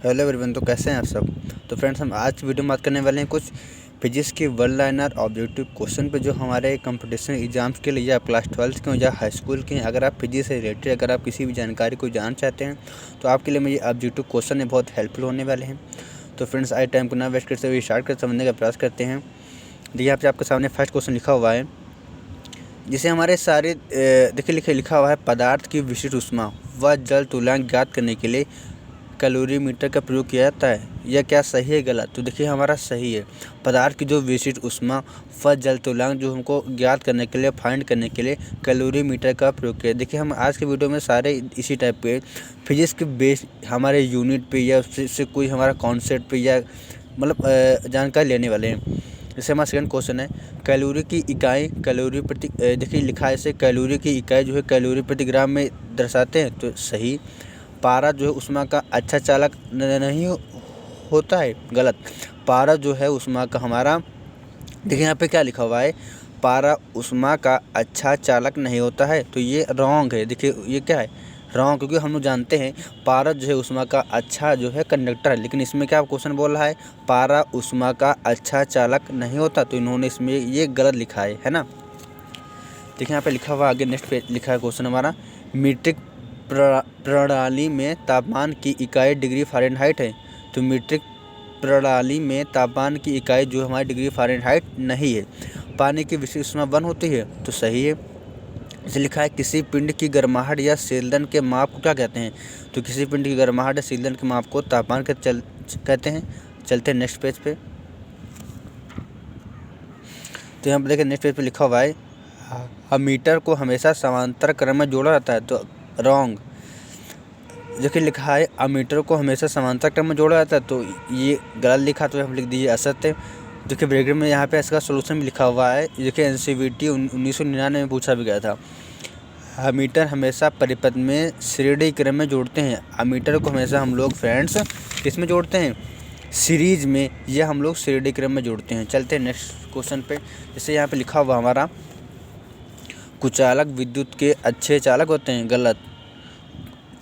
Hello everyone. तो कैसे हैं आप सब। तो फ्रेंड्स, हम आज वीडियो में बात करने वाले हैं कुछ फिजिक्स की वन लाइनर ऑब्जेक्टिव क्वेश्चन पे जो हमारे कंपटीशन एग्जाम्स के लिए या क्लास 12 के या हाई स्कूल के। अगर आप फिजिक्स से रिलेटेड अगर आप किसी भी जानकारी को जानना चाहते हैं तो आपके लिए ये ऑब्जेक्टिव क्वेश्चन है बहुत हेल्पफुल होने वाले हैं। तो फ्रेंड्स, आज टाइम को ना वेस्ट करते हुए स्टार्ट कर समझने का प्रयास करते हैं। देखिए, यहाँ पे आपके सामने फर्स्ट क्वेश्चन लिखा हुआ है, जिसे हमारे सारे देखिए लिखा हुआ है, पदार्थ की विशिष्ट ऊष्मा व जल तुल्यांक ज्ञात करने के लिए कैलोरीमीटर का प्रयोग किया जाता है। यह क्या सही है गलत? तो देखिए हमारा सही है। पदार्थ की जो विशिष्ट ऊष्मा व जल तुल्यांक जो हमको ज्ञात करने के लिए फाइंड करने के लिए कैलोरीमीटर का प्रयोग किया। देखिए हम आज के वीडियो में सारे इसी टाइप के फिजिक्स के बेस हमारे यूनिट पे या उससे कोई हमारा कॉन्सेप्ट पे या मतलब जानकारी लेने वाले हैं। जैसे हमारा सेकंड क्वेश्चन है, कैलोरी की इकाई कैलोरी प्रति देखिए लिखा है ऐसे, कैलोरी की इकाई जो है कैलोरी प्रति ग्राम में दर्शाते हैं। तो सही। पारा जो है ऊष्मा का अच्छा चालक नहीं होता है, गलत। पारा जो है ऊष्मा का हमारा, देखिए यहाँ पे क्या लिखा हुआ है, पारा ऊष्मा का अच्छा चालक नहीं होता है। तो ये रॉन्ग है। देखिए ये क्या है, रॉन्ग, क्योंकि हम लोग जानते हैं पारा जो है ऊष्मा का अच्छा जो है कंडक्टर है। लेकिन इसमें क्या क्वेश्चन बोल रहा है, पारा ऊष्मा का अच्छा चालक नहीं होता। तो इन्होंने इसमें ये गलत लिखा है ना। देखिए यहाँ पे लिखा हुआ, आगे नेक्स्ट पे लिखा है क्वेश्चन हमारा, मीट्रिक प्रणाली में तापमान की इकाई डिग्री फ़ारेनहाइट है। तो मीट्रिक प्रणाली में तापमान की इकाई जो हमारी डिग्री फ़ारेनहाइट नहीं है। पानी की विशिष्ट ऊष्मा 1 होती है। तो सही है। इसे लिखा है, किसी पिंड की गर्माहट या सीलदन के माप को क्या कहते हैं? तो किसी पिंड की गर्माहट या सीलदन के माप को तापमान के कहते हैं। चलते हैं नेक्स्ट पेज पे। तो यहाँ पर देखिए नेक्स्ट पेज पे लिखा हुआ है, अमीटर को हमेशा समांतर क्रम में जोड़ा जाता है। तो रॉन्ग। देखिए लिखा है, अमीटर को हमेशा समांतर क्रम में जोड़ा जाता है। तो ये गलत लिखा, तो हम लिख दीजिए असत्य। देखिए ब्रेकेट में यहाँ पे इसका सोल्यूशन भी लिखा हुआ है। देखिए एनसीवीटी 1999 में पूछा भी गया था। अमीटर हमेशा परिपथ में श्रेणी क्रम में जोड़ते हैं। अमीटर को हमेशा हम लोग फ्रेंड्स किस में जोड़ते हैं? सीरीज में, यह हम लोग श्रेणी क्रम में जोड़ते हैं। चलते हैं नेक्स्ट क्वेश्चन पे। जैसे यहाँ पे लिखा हुआ हमारा, कुचालक विद्युत के अच्छे चालक होते हैं। गलत।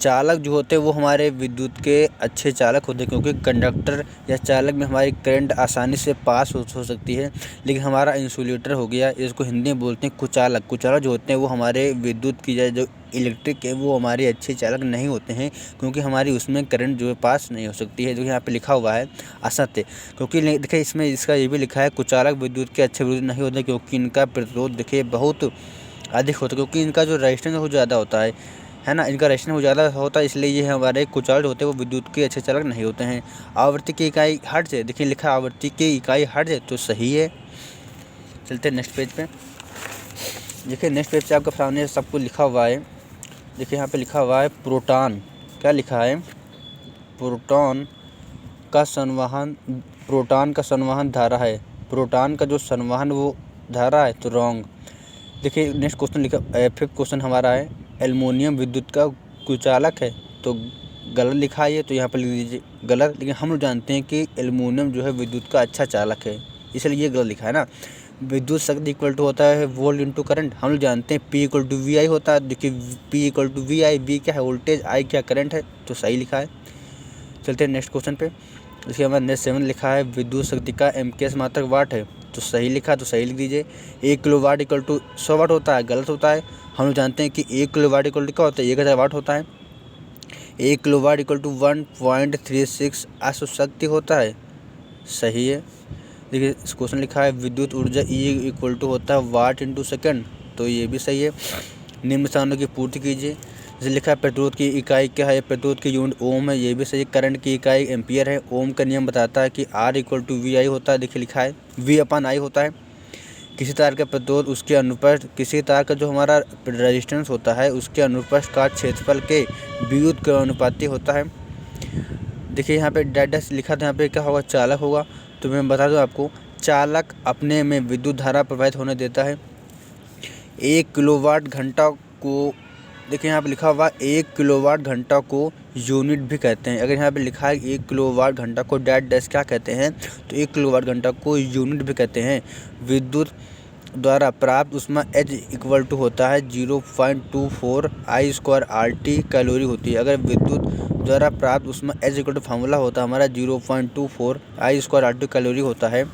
चालक जो होते हैं वो हमारे विद्युत के अच्छे चालक होते हैं, क्योंकि कंडक्टर या चालक में हमारी करंट आसानी से पास हो सकती है। लेकिन हमारा इंसुलेटर हो गया, इसको हिंदी में बोलते हैं कुचालक। कुचालक जो होते हैं वो हमारे विद्युत की जो इलेक्ट्रिक है वो हमारे अच्छे चालक नहीं होते हैं, क्योंकि हमारी उसमें करंट जो है पास नहीं हो सकती है। जो यहाँ पे लिखा हुआ है असत्य, क्योंकि देखिए इसमें इसका ये भी लिखा है, कुचालक विद्युत के अच्छे विद्युत नहीं होते, क्योंकि इनका प्रतिरोध देखिए बहुत अधिक होता है, क्योंकि इनका जो रेजिस्टेंस बहुत ज़्यादा होता है ना, इनका रेजिस्टेंस बहुत ज़्यादा होता है, इसलिए ये हमारे कुचालक होते हैं वो विद्युत के अच्छे चालक नहीं होते हैं। आवृत्ति की इकाई हर्ट्ज है। देखिए लिखा है आवृत्ति की इकाई हर्ट्ज है। तो सही है। चलते हैं नेक्स्ट पेज पे। देखिए नेक्स्ट पेज पे आपके सामने सब कुछ लिखा हुआ है। देखिए यहाँ पे लिखा हुआ है, प्रोटॉन। क्या लिखा है? प्रोटॉन का संवहन धारा है। प्रोटॉन का जो संवहन वो धारा है। तो रॉन्ग। देखिए नेक्स्ट क्वेश्चन लिखा, फिफ्थ क्वेश्चन हमारा है, एल्युमिनियम विद्युत का कुचालक है। तो गलत लिखा है ये, तो यहाँ पर लिख दीजिए गलत। लेकिन हम लोग जानते हैं कि एल्युमिनियम जो है विद्युत का अच्छा चालक है, इसलिए ये गलत लिखा है ना। विद्युत शक्ति इक्वल टू होता है वोल्ट इंटू करंट। हम लोग जानते हैं P इक्वल टू VI होता है। देखिए P equal to VI, V क्या है? वोल्टेज, I क्या करंट है। तो सही लिखा है। चलते हैं नेक्स्ट क्वेश्चन पे। इसके बाद नेक्स्ट 7 लिखा है, विद्युत शक्ति का MKS मात्रक वाट है। तो सही लिखा, तो सही लिख दीजिए। 1 किलो वाट इक्वल टू 100 वाट होता है। गलत होता है। हम लोग जानते हैं कि 1 किलो वाट इक्वल टू क्या होता है? 1000 वाट होता है। 1 किलो वाट इक्वल टू 1.36 अश्व शक्ति होता है। सही है। देखिए इस क्वेश्चन लिखा है, विद्युत ऊर्जा E इक्वल टू होता है वाट इंटू सेकेंड। तो ये भी सही है। निम्न स्थानों की पूर्ति कीजिए। जैसे लिखा है, प्रतिरोध की इकाई क्या है? प्रतिरोध की यूनिट ओम है। ये भी सही है। करंट की इकाई एम्पियर है। ओम का नियम बताता है कि R इक्वल टू VI होता है। देखिए लिखा है V/I होता है। किसी तार का प्रतिरोध उसके अनुप्रस्थ, किसी तार का जो हमारा रेजिस्टेंस होता है उसके अनुप्रस्थ का क्षेत्रफल के विद्युत के अनुपाती होता है। देखिए यहाँ पे डैश लिखा था, यहाँ पे क्या होगा? चालक होगा। तो मैं बता दूँ आपको, चालक अपने में विद्युत धारा प्रवाहित होने देता है। 1 किलोवाट घंटा को, देखिए यहाँ पे लिखा हुआ 1 किलोवाट घंटा को यूनिट भी कहते हैं। अगर यहाँ पे लिखा है 1 किलोवाट घंटा को डैश क्या कहते हैं? तो 1 किलोवाट घंटा को यूनिट भी कहते हैं। विद्युत द्वारा प्राप्त ऊष्मा H इक्वल टू होता है 0.24 I² RT कैलोरी होती है। अगर विद्युत द्वारा प्राप्त ऊष्मा एच इक्वल टू फार्मूला होता है हमारा 0.24 I² कैलोरी होता है।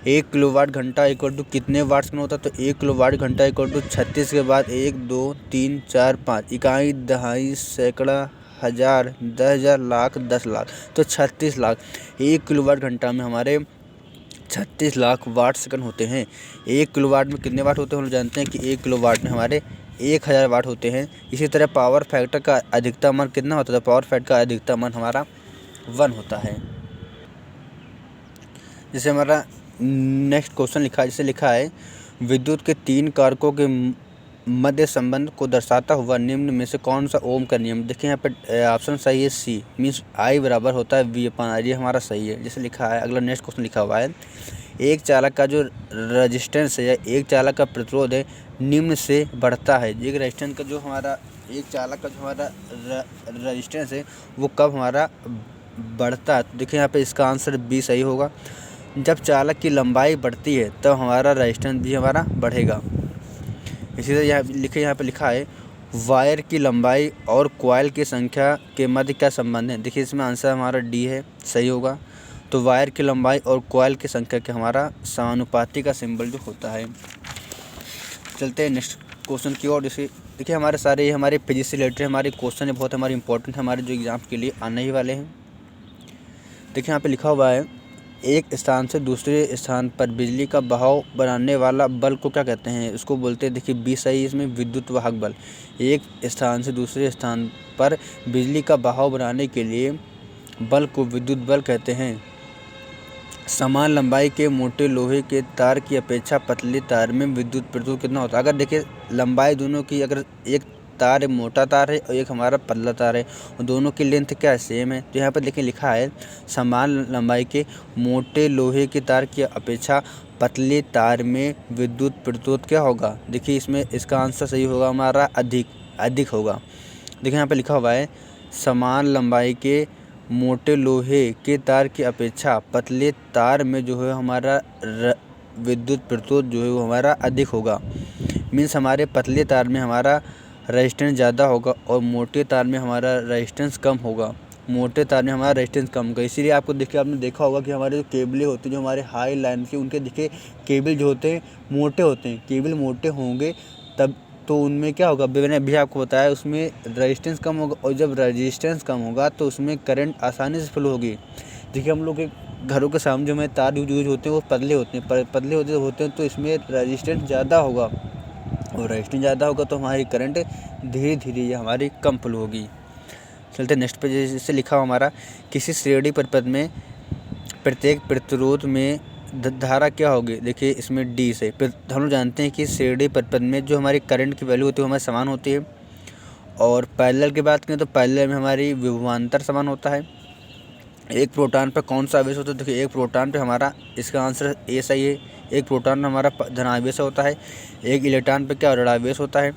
1 किलोवाट घंटा इक्वल टू कितने वाट्स का होता है? तो 1 किलोवाट घंटा इक्वल टू 36 के बाद 1 2 3 4 5 इकाई दहाई सैकड़ा हज़ार 10,000 लाख 10 लाख, तो 36 लाख। 1 किलोवाट घंटा में हमारे 36 लाख वाट सेकंड होते हैं। 1 किलोवाट में कितने वाट होते हैं? हम जानते हैं कि 1 किलोवाट में हमारे 1000 वाट होते हैं। इसी तरह पावर फैक्टर का अधिकतम मान कितना होता है? पावर फैक्टर का अधिकतम मान हमारा 1 होता है। जैसे हमारा नेक्स्ट क्वेश्चन लिखा है विद्युत के 3 कारकों के मध्य संबंध को दर्शाता हुआ निम्न में से कौन सा ओम का नियम? देखिए यहाँ पे ऑप्शन सही है सी, मीन्स I बराबर होता है V/R, ये हमारा सही है। जैसे लिखा है अगला नेक्स्ट क्वेश्चन लिखा हुआ है एक चालक का जो रजिस्टेंस है या एक चालक का प्रतिरोध है निम्न से बढ़ता है। एक रेजिस्टेंस का जो हमारा एक चालक का जो हमारा रजिस्टेंस है वो कब हमारा बढ़ता है? तो देखिए यहाँ पे इसका आंसर बी सही होगा। जब चालक की लंबाई बढ़ती है तब हमारा रेजिस्टेंस भी हमारा बढ़ेगा। इसी तरह यहाँ पे लिखा है वायर की लंबाई और कॉइल की संख्या के मध्य क्या संबंध है? देखिए इसमें आंसर हमारा डी है, सही होगा। तो वायर की लंबाई और कॉइल की संख्या के हमारा समानुपाती का सिंबल जो होता है। चलते हैं नेक्स्ट क्वेश्चन की ओर। देखिए हमारे सारे हमारे फिजिक्स से रिलेटेड हमारे क्वेश्चन है, बहुत हमारे इंपॉर्टेंट है, हमारे जो एग्जाम के लिए आने ही वाले हैं। देखिए यहाँ पे लिखा हुआ है एक स्थान से दूसरे स्थान पर बिजली का बहाव बनाने वाला बल को क्या कहते हैं? उसको बोलते हैं, देखिए बी सही, इसमें विद्युत वाहक बल। एक स्थान से दूसरे स्थान पर बिजली का बहाव बनाने के लिए बल को विद्युत बल कहते हैं। समान लंबाई के मोटे लोहे के तार की अपेक्षा पतले तार में विद्युत प्रतिरोध कितना होता है? अगर देखिए लंबाई दोनों की, अगर एक तार मोटा तार है और एक हमारा पतला तार है और दोनों की लेंथ क्या है? सेम है। तो यहाँ पर देखिए लिखा है समान लंबाई के मोटे लोहे के तार की अपेक्षा पतले तार में विद्युत प्रतिरोध क्या होगा? देखिए इसमें इसका आंसर सही होगा हमारा अधिक होगा। देखिए यहाँ पर लिखा हुआ है समान लंबाई के मोटे लोहे के तार की अपेक्षा पतले तार में जो है हमारा विद्युत प्रतिरोध जो है वो हमारा अधिक होगा। मीन्स हमारे पतले तार में हमारा रेजिस्टेंस ज़्यादा होगा और मोटे तार में हमारा रेजिस्टेंस कम होगा। मोटे तार में हमारा रेजिस्टेंस कम होगा। इसीलिए आपने देखा होगा कि हमारे जो केबलें होती हैं, जो हमारे हाई लाइन की, उनके देखिए केबल जो होते हैं मोटे होते हैं। केबल मोटे होंगे तब तो उनमें क्या होगा? मैंने अभी आपको बताया उसमें रेजिस्टेंस कम होगा और जब रेजिस्टेंस कम होगा तो उसमें करंट आसानी से फ्लो होगी। देखिए हम लोग के घरों के सामने जो हमें तार यूज होते हैं वो पतले होते हैं तो इसमें रेजिस्टेंस ज़्यादा होगा और रेजिस्टेंस ज़्यादा होगा तो हमारी करंट धीरे धीरे हमारी कम फ्लो होगी। चलते नेक्स्ट पे, जैसे लिखा हुआ हमारा किसी श्रेणी परिपथ में प्रत्येक प्रतिरोध में धारा क्या होगी? देखिए इसमें डी से हम लोग जानते हैं कि श्रेणी परिपथ में जो हमारी करंट की वैल्यू होती है वो हमारी समान होती है। और पैरेलल की बात करें तो पैरेलल में हमारी विभवांतर समान होता है। एक प्रोटॉन पर कौन सा आवेश होता है? देखिए एक प्रोटॉन पे हमारा, इसका आंसर ए सही है, एक प्रोटॉन हमारा धनावेश होता है। एक इलेक्ट्रॉन पर क्या ऋणावेश होता है।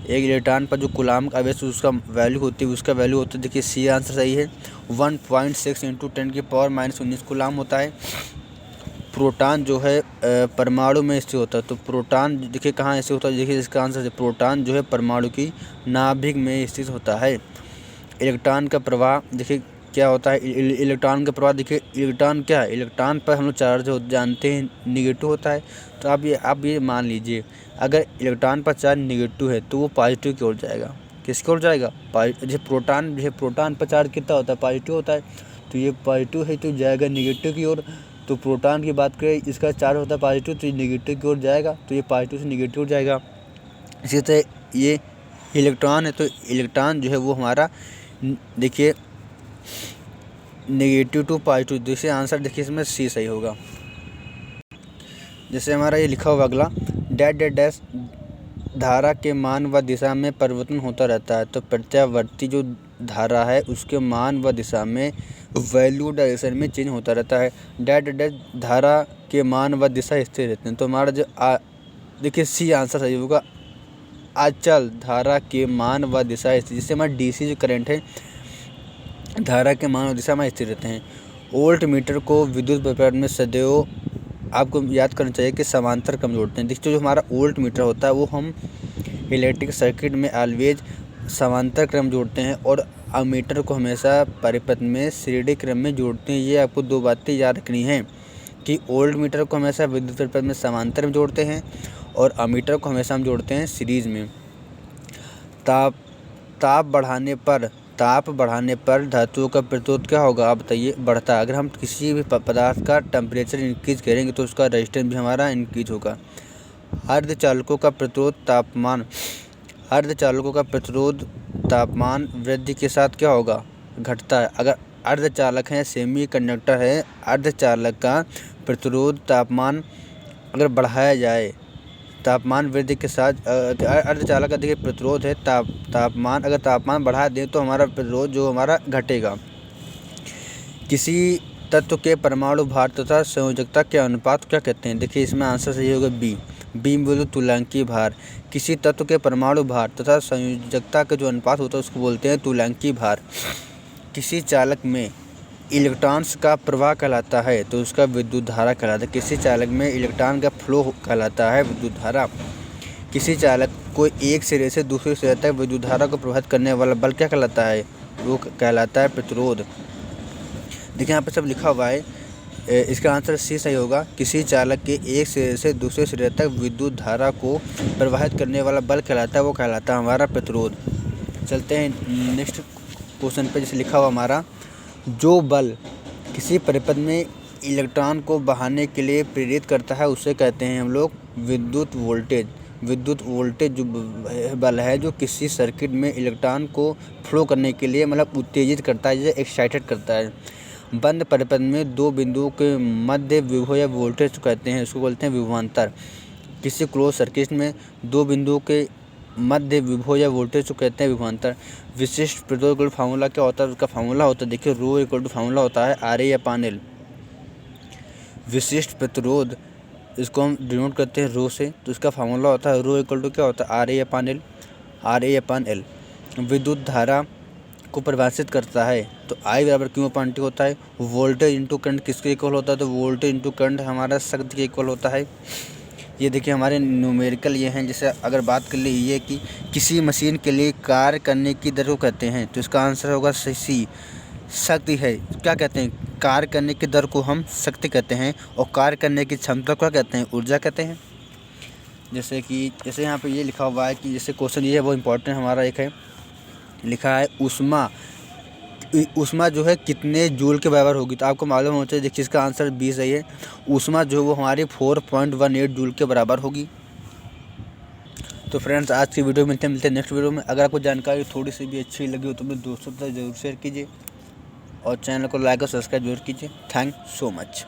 एक इलेक्ट्रॉन पर जो कूलम्ब आवेश उसका वैल्यू होती है देखिए सी आंसर सही है। 1.6 × 10⁻⁻19 कूलम्ब होता है। प्रोटॉन जो है परमाणु में स्थित होता है। तो प्रोटॉन देखिए कहाँ स्थित होता है? देखिए इसका आंसर है प्रोटॉन जो है परमाणु की नाभिक में स्थित होता है। इलेक्ट्रॉन का प्रवाह देखिए क्या होता है? इलेक्ट्रॉन का प्रवाह देखिए, इलेक्ट्रॉन क्या है? इलेक्ट्रॉन पर हम लोग चार्ज जानते हैं निगेटिव होता है। तो आप ये मान लीजिए अगर इलेक्ट्रॉन पर चार्ज निगेटिव है तो वो पॉजिटिव की ओर जाएगा। किसकी ओर जाएगा? जैसे प्रोटॉन पर चार्ज कितना होता है? पॉजिटिव होता है। तो ये पॉजिटिव है तो जाएगा निगेटिव की ओर। तो प्रोटॉन की बात करें, इसका चार्ज होता है पॉजिटिव तो ये निगेटिव की ओर जाएगा, तो ये पॉजिटिव से निगेटिव हो जाएगा। इसी तरह ये इलेक्ट्रॉन है तो इलेक्ट्रॉन जो है वो हमारा देखिए नेगेटिव टू पॉजिटिव, जैसे आंसर देखिए इसमें सी सही होगा। जैसे हमारा ये लिखा हुआ अगला डैश धारा के मान व दिशा में परिवर्तन होता रहता है। तो प्रत्यावर्ती जो धारा है उसके मान व दिशा में वैल्यू डायरेक्शन में चेंज होता रहता है। डैश धारा के मान व दिशा स्थिर रहते हैं। तो हमारा जो देखिए सी आंसर सही होगा। अचल धारा के मान व दिशा स्थिर, जिससे हमारा डीसी जो करंट है धारा के मान और दिशा में स्थिर रहते हैं। वोल्ट मीटर को विद्युत परिपथ में सदैव आपको याद करना चाहिए कि समांतर क्रम जोड़ते हैं। देखिए जो हमारा वोल्ट मीटर होता है वो हम इलेक्ट्रिक सर्किट में ऑलवेज समांतर क्रम जोड़ते हैं और अमीटर को हमेशा परिपथ में श्रेणी क्रम में जोड़ते हैं। ये आपको 2 बातें याद रखनी हैं कि ओल्ड मीटर को हमेशा विद्युत परिपथ में समांतर में जोड़ते हैं और अमीटर को हमेशा हम जोड़ते हैं सीरीज में। ताप बढ़ाने पर धातुओं का प्रतिरोध क्या होगा, आप बताइए, बढ़ता है। अगर हम किसी भी पदार्थ का टेम्परेचर इंक्रीज करेंगे तो उसका रेजिस्टेंस भी हमारा इंक्रीज होगा। अर्धचालकों का प्रतिरोध तापमान वृद्धि के साथ क्या होगा, घटता है। अगर अर्धचालक है, सेमी कंडक्टर है, अर्धचालक का प्रतिरोध तापमान अगर बढ़ाया जाए तापमान वृद्धि के साथ, अर्धचालक का देखिए प्रतिरोध है तापमान, अगर तापमान बढ़ा दें तो हमारा प्रतिरोध जो हमारा घटेगा। किसी तत्व के परमाणु भार तथा संयोजकता के अनुपात क्या कहते हैं, देखिए इसमें आंसर सही होगा बी बोलो तुल्यांकीय भार। किसी तत्व के परमाणु भार तथा संयोजकता का जो अनुपात होता है उसको बोलते हैं तुल्यांकीय भार। किसी चालक में इलेक्ट्रॉन्स का प्रवाह कहलाता है तो उसका विद्युत धारा कहलाता है। किसी चालक में इलेक्ट्रॉन का फ्लो कहलाता है विद्युत धारा। किसी चालक को एक सिरे से दूसरे सिरे तक विद्युत धारा को प्रभावित करने वाला बल क्या कहलाता है, वो कहलाता है प्रतिरोध। देखिए यहाँ पे सब लिखा हुआ है, इसका आंसर सी सही होगा। किसी चालक के एक सिरे से दूसरे सिरे तक विद्युत धारा को प्रवाहित करने वाला बल कहलाता है, वो कहलाता है हमारा प्रतिरोध। चलते हैं नेक्स्ट क्वेश्चन पे, जैसे लिखा हुआ हमारा, जो बल किसी परिपथ में इलेक्ट्रॉन को बहाने के लिए प्रेरित करता है उसे कहते हैं हम लोग विद्युत वोल्टेज। विद्युत वोल्टेज जो बल है जो किसी सर्किट में इलेक्ट्रॉन को फ्लो करने के लिए मतलब उत्तेजित करता है, या एक्साइटेड करता है। बंद परिपथ में 2 बिंदुओं के मध्य विभव या वोल्टेज कहते हैं, इसको बोलते हैं विभवांतर। किसी क्लोज सर्किट में 2 बिंदुओं के मध्य विभव या वोल्टेज को कहते हैं विभवांतर। विशिष्ट प्रतिरोध का फार्मूला क्या होता है, उसका फार्मूला होता है, देखिए रो इक्वल टू फार्मूला होता है RA/L। विशिष्ट प्रतिरोध इसको हम डिनोट करते हैं रो से, तो इसका फार्मूला होता है रो इक्वल टू क्या होता है RA/L। विद्युत धारा को परिभाषित करता है तो I बराबर Q/T होता है। वोल्टेज इंटू करंट किसके इक्वल होता है, तो वोल्टेज इंटू करंट हमारा शक्ति के इक्वल होता है। ये देखिए हमारे न्यूमेरिकल ये हैं। जैसे अगर बात कर ली ये कि किसी मशीन के लिए कार्य करने की दर को कहते हैं तो इसका आंसर होगा सी, शक्ति है। क्या कहते हैं, कार्य करने की दर को हम शक्ति कहते हैं और कार्य करने की क्षमता को क्या कहते हैं, ऊर्जा कहते हैं। जैसे यहाँ पे ये लिखा हुआ है कि जैसे क्वेश्चन ये है वो इम्पोर्टेंट हमारा एक है, लिखा है ऊष्मा जो है कितने जूल के बराबर होगी, तो आपको मालूम होना चाहिए। देखिए इसका आंसर 20 सही है। ऊष्मा जो वो हमारी 4.18 जूल के बराबर होगी। तो फ्रेंड्स आज की वीडियो मिलते हैं नेक्स्ट वीडियो में। अगर आपको जानकारी थोड़ी सी भी अच्छी लगी हो तो अपने दोस्तों तक जरूर शेयर कीजिए और चैनल को लाइक और सब्सक्राइब जरूर कीजिए। Thank so much.